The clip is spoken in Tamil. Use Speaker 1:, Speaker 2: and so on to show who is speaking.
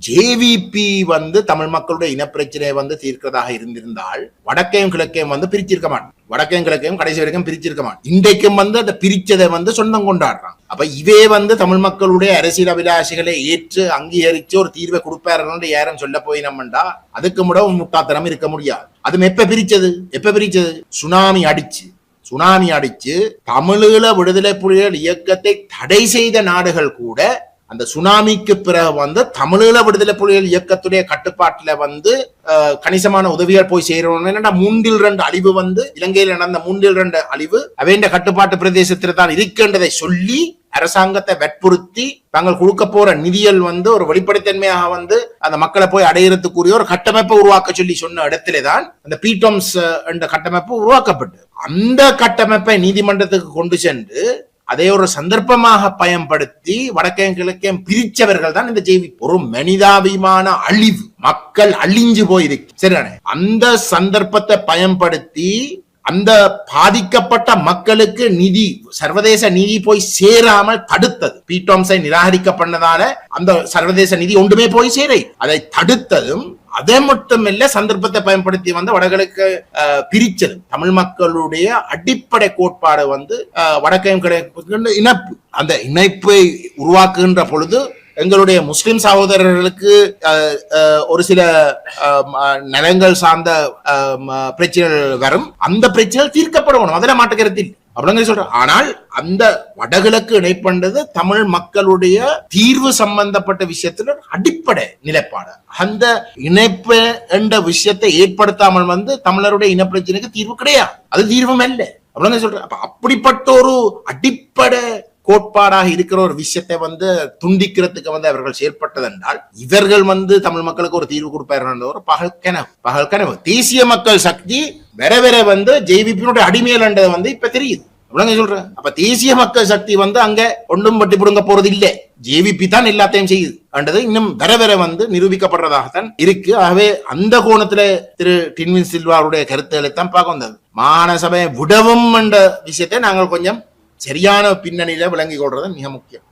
Speaker 1: ஜேவிபி தமிழ் மக்களுடைய இனப்பிரச்சனையை தீர்க்கிறதாக இருந்திருந்தால் வடக்கையும் கிழக்கையும் பிரிச்சிருக்க மாட்டான். வடக்கையும் கிழக்கையும் கடைசி வரைக்கும் பிரிச்சிருக்க மாட்டான். இன்றைக்கும் அந்த பிரிச்சதை சொந்தம் கொண்டாடுறான். அப்ப இவே தமிழ் மக்களுடைய அரசியல் அபிலாஷைகளை ஏற்று அங்கீகரிச்சு ஒரு தீர்வை கொடுப்பாரு யாரும் சொல்ல போயினோம்டா அதுக்கு முட முட்டாத்தனம் இருக்க முடியாது. அது எப்ப பிரிச்சது சுனாமி அடிச்சு தமிழீழ விடுதலை புலிகள் இயக்கத்தை தடை செய்த நாடுகள் கூட அந்த சுனாமிக்கு பிறகு தமிழீழ விடுதலை புலிகள் இயக்கத்துடைய கட்டுப்பாட்டுல கணிசமான உதவிகள் போய் சேரணும். 3/2 அழிவு இலங்கையில் நடந்த 3/2 அழிவு அவைண்ட கட்டுப்பாட்டு பிரதேசத்தில் தான் இருக்கின்றதை சொல்லி அரசாங்கத்தை வற்புறுத்தி தாங்கள் கொடுக்க போற நிதியல் ஒரு வெளிப்படைத்தன்மையாக அந்த மக்களை போய் அடையிறதுக்குரிய ஒரு கட்டமைப்பை உருவாக்க சொல்லி சொன்ன இடத்திலேதான் அந்த பீட்டோம்ஸ் என்ற கட்டமைப்பு உருவாக்கப்பட்டு அந்த கட்டமைப்பை நீதிமன்றத்துக்கு கொண்டு சென்று அதை ஒரு சந்தர்ப்பமாக பயன்படுத்தி வடக்கையும் கிழக்கையும் பிரிச்சவர்கள் தான் இந்த ஜேவி. ஒரு மனிதாபிமான அழிவு, மக்கள் அழிஞ்சு போயிருக்கு சரிதானே. அந்த சந்தர்ப்பத்தை பயன்படுத்தி அந்த பாதிக்கப்பட்ட மக்களுக்கு நிதி, சர்வதேச நிதி போய் சேராமல் தடுத்தது. பீட்டோம்ஸை நிராகரிக்கப்பட்டதால அந்த சர்வதேச நிதி ஒன்றுமே போய் சேரை அதை தடுத்ததும், அதை மட்டும் இல்ல சந்தர்ப்பத்தை பயன்படுத்தி வடகிழக்கு பிரிச்சது. தமிழ் மக்களுடைய அடிப்படை கோட்பாடு வடக்கையும் கிழக்கு இணைப்பு. அந்த இணைப்பை உருவாக்குகின்ற பொழுது எங்களுடைய முஸ்லிம் சகோதரர்களுக்கு ஒரு சில நிலங்கள் சார்ந்த பிரச்சனைகள் வரும். அந்த பிரச்சனைகள் தீர்க்கப்படணும், அதில் மாட்டுக்கிறது இல்லை அப்படிங்க சொல்றேன். ஆனால் அந்த வடகிழக்கு இணைப்பண்டது தமிழ் மக்களுடைய தீர்வு சம்பந்தப்பட்ட விஷயத்துல அடிப்படை நிலைப்பாடு. அந்த இணைப்பு என்ற விஷயத்தை ஏற்படுத்தாமல் தமிழருடைய இனப்பிரச்சனைக்கு தீர்வு கிடையாது, அது தீர்வும் இல்லை அப்படிங்க சொல்றேன். அப்ப அப்படிப்பட்ட ஒரு அடிப்படை கோட்பாடாக இருக்கிற ஒரு விஷயத்தை துண்டிக்கிறதுக்கு அவர்கள் செயற்பட்டது என்றால் இவர்கள் தமிழ் மக்களுக்கு ஒரு தீர்வு கொடுப்பார்கள் ஒரு பகல் கனவு. தேசிய மக்கள் சக்தி வேற வேற ஜேவிபியினுடைய அடிமையல் என்றது இப்ப தெரியுது அப்படிங்க சொல்றேன். அப்ப தேசிய மக்கள் சக்தி அங்க ஒன்றும் பட்டி புடுங்க போறது இல்லை, ஜேவிபி தான் எல்லாத்தையும் செய்யுது என்றது இன்னும் வேற வேற நிரூபிக்கப்படுறதாகத்தான் இருக்கு. ஆகவே அந்த கோணத்துல திரு டின்வின் சில்வாருடைய கருத்துக்களை தான் பார்க்க வந்தது. மாகாண சபையை விடவும் என்ற விஷயத்தை நாங்கள் கொஞ்சம் சரியான பின்னணியில விளங்கிக் கொள்றது மிக முக்கியம்.